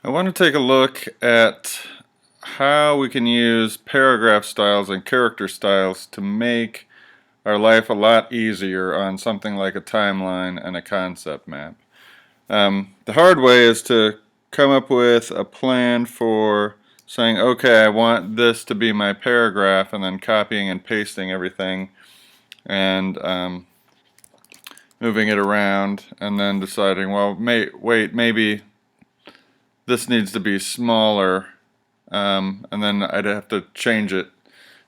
I want to take a look at how we can use paragraph styles and character styles to make our life a lot easier on something like a timeline and a concept map. The hard way is to come up with a plan for saying, okay, I want this to be my paragraph, and then copying and pasting everything and moving it around, and then deciding, well, wait, maybe this needs to be smaller, and then I'd have to change it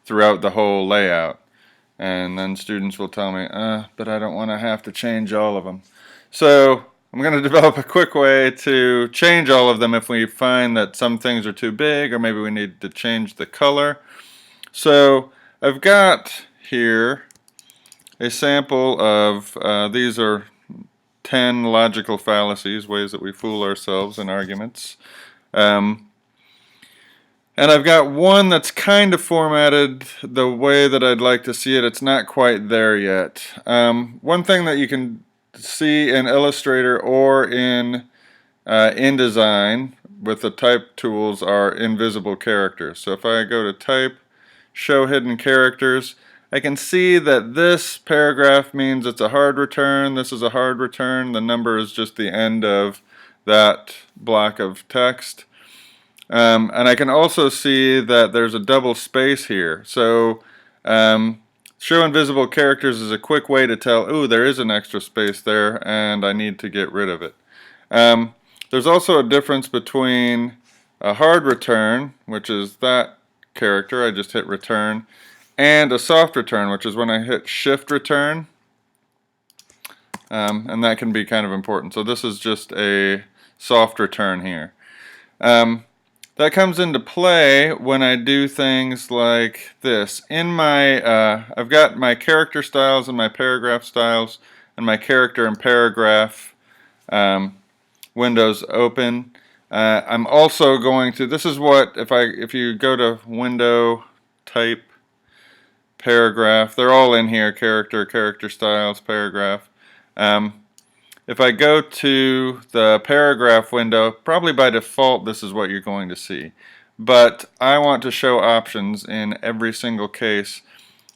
throughout the whole layout. And then students will tell me, but I don't want to have to change all of them. So I'm going to develop a quick way to change all of them if we find that some things are too big, or maybe we need to change the color. So I've got here a sample of, these are 10 logical fallacies, ways that we fool ourselves in arguments. And I've got one that's kind of formatted the way that I'd like to see it. It's not quite there yet. One thing that you can see in Illustrator or in InDesign with the type tools are invisible characters. So if I go to Type, Show Hidden Characters, I can see that this paragraph means it's a hard return. This is a hard return. The number is just the end of that block of text. And I can also see that there's a double space here. So show invisible characters is a quick way to tell, ooh, there is an extra space there and I need to get rid of it. There's also a difference between a hard return, which is that character, I just hit return, and a soft return, which is when I hit shift return. And that can be kind of important. So this is just a soft return here. That comes into play when I do things like this. In my, I've got my character styles and my paragraph styles and my character and paragraph windows open. I'm also going to, this is what, if you go to Window, Type, Paragraph, they're all in here, character, character styles, paragraph. If I go to the paragraph window, probably by default this is what you're going to see. But I want to show options in every single case.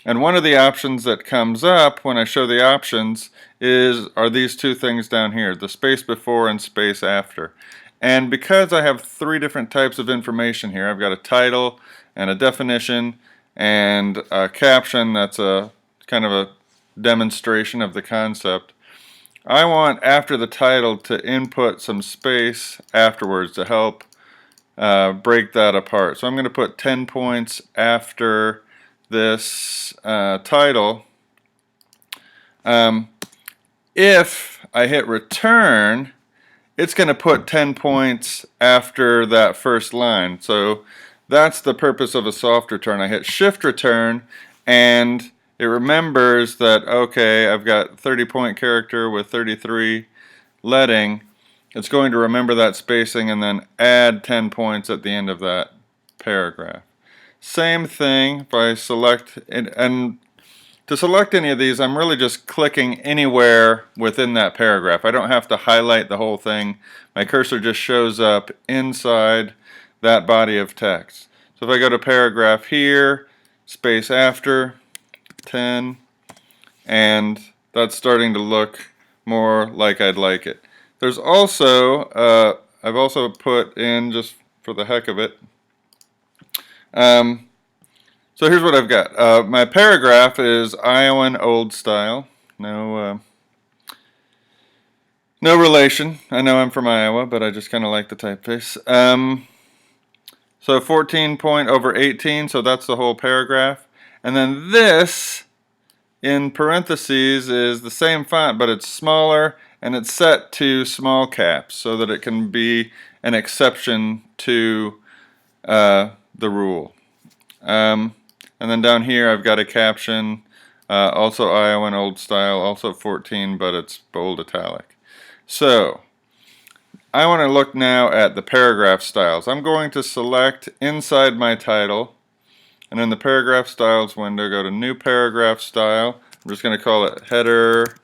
And one of the options that comes up when I show the options are these two things down here, the space before and space after. And because I have three different types of information here, I've got a title and a definition and a caption that's a kind of a demonstration of the concept. I want after the title to input some space afterwards to help break that apart. So I'm going to put 10 points after this title. If I hit return, it's going to put 10 points after that first line. So that's the purpose of a soft return. I hit shift return and it remembers that, okay, I've got 30-point character with 33 leading. It's going to remember that spacing and then add 10 points at the end of that paragraph. Same thing if I select, and to select any of these, I'm really just clicking anywhere within that paragraph. I don't have to highlight the whole thing. My cursor just shows up inside that body of text. So if I go to paragraph here, space after, 10, and that's starting to look more like I'd like it. There's also, I've also put in, just for the heck of it, so here's what I've got. My paragraph is Iowan old style. No relation. I know I'm from Iowa, but I just kind of like the typeface. So 14 point over 18, so that's the whole paragraph. And then this, in parentheses, is the same font, but it's smaller, and it's set to small caps so that it can be an exception to the rule. And then down here I've got a caption, also Iowan old style, also 14, but it's bold italic. So I want to look now at the paragraph styles. I'm going to select inside my title, and in the paragraph styles window, go to new paragraph style. I'm just going to call it header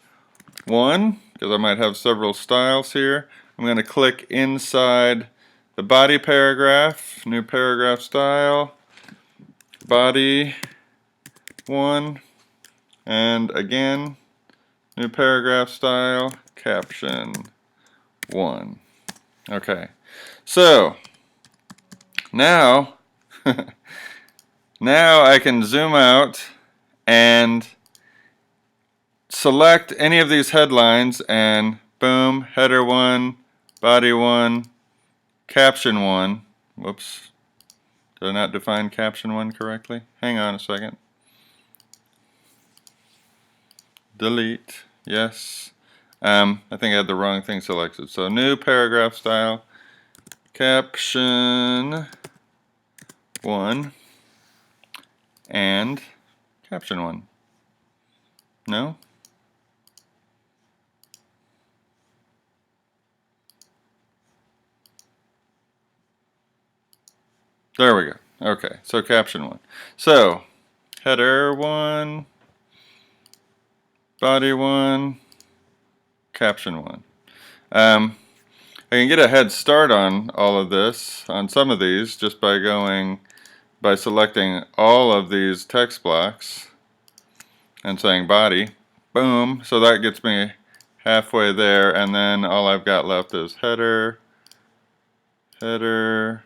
1 because I might have several styles here. I'm going to click inside the body paragraph, new paragraph style, body 1, and again, new paragraph style, caption 1. Okay, so now, now I can zoom out and select any of these headlines and boom, header 1, body 1, caption 1. Whoops, did I not define caption 1 correctly? Hang on a second. Delete, yes. I think I had the wrong thing selected. So new paragraph style, caption 1, and caption 1. No? There we go. Okay, so caption 1. So, header 1, body 1, caption 1. I can get a head start on all of this, on some of these, just by selecting all of these text blocks and saying body. Boom. So that gets me halfway there, and then all I've got left is header, header,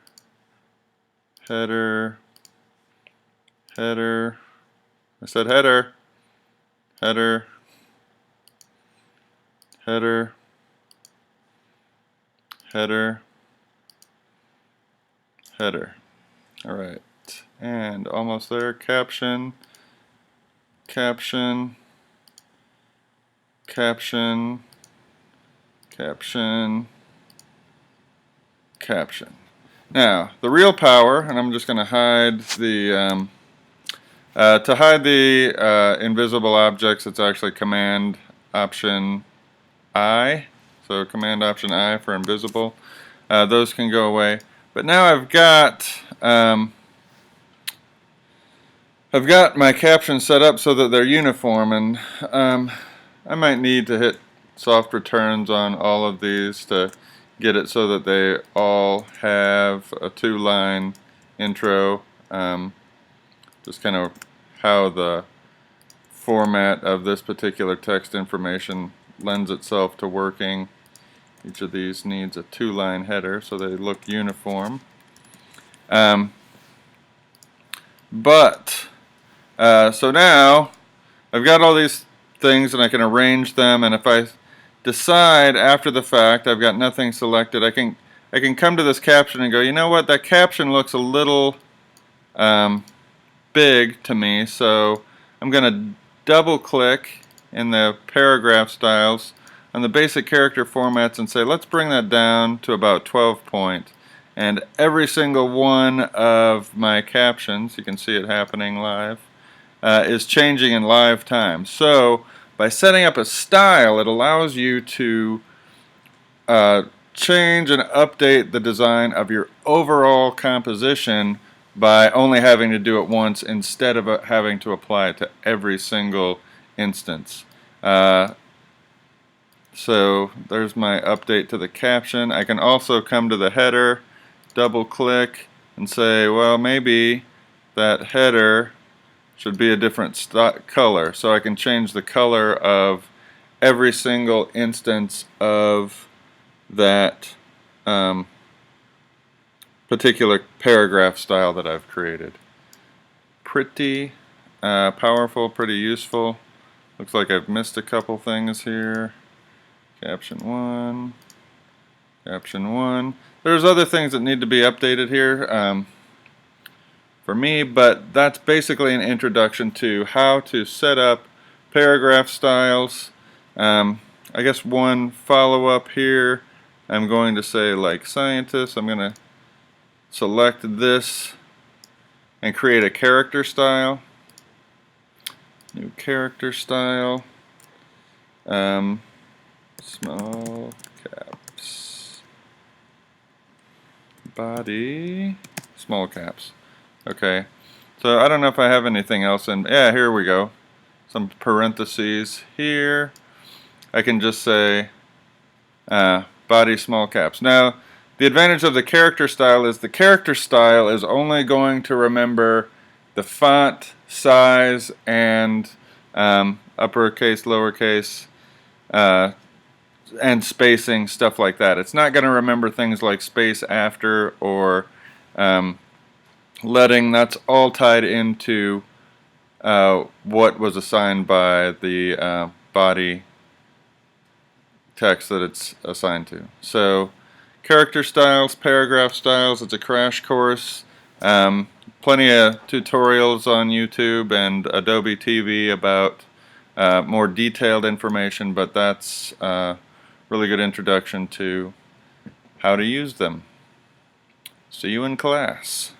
header, header. I said header, header, header, header, header. All right, and almost there. Caption, caption, caption, caption, caption. Now, the real power, and I'm just going to hide the, to hide the invisible objects, it's actually Command Option I. So Command Option I for invisible. Those can go away. But now I've got my captions set up so that they're uniform, and I might need to hit soft returns on all of these to get it so that they all have a 2-line intro. Just kind of how the format of this particular text information lends itself to working. Each of these needs a 2-line header so they look uniform. So now I've got all these things and I can arrange them, and if I decide after the fact I've got nothing selected, I can come to this caption and go, you know what, that caption looks a little big to me, so I'm going to double click in the paragraph styles on the basic character formats and say let's bring that down to about 12 point, and every single one of my captions, you can see it happening live, is changing in live time. So by setting up a style, it allows you to change and update the design of your overall composition by only having to do it once instead of having to apply it to every single instance. So there's my update to the caption. I can also come to the header, double click, and say, well, maybe that header should be a different color. So I can change the color of every single instance of that particular paragraph style that I've created. Pretty powerful, pretty useful. Looks like I've missed a couple things here. Caption 1, caption 1. There's other things that need to be updated here for me, but that's basically an introduction to how to set up paragraph styles. I guess one follow-up here, I'm going to say like scientist. I'm going to select this and create a character style. New character style. Small caps. Body. Small caps. Okay. So I don't know if I have anything else in. Yeah, here we go. Some parentheses here. I can just say body small caps. Now, the advantage of the character style is only going to remember the font size and uppercase, lowercase, and spacing, stuff like that. It's not going to remember things like space after or leading. That's all tied into what was assigned by the body text that it's assigned to. So character styles, paragraph styles, it's a crash course. Plenty of tutorials on YouTube and Adobe TV about more detailed information, but that's a really good introduction to how to use them. See you in class.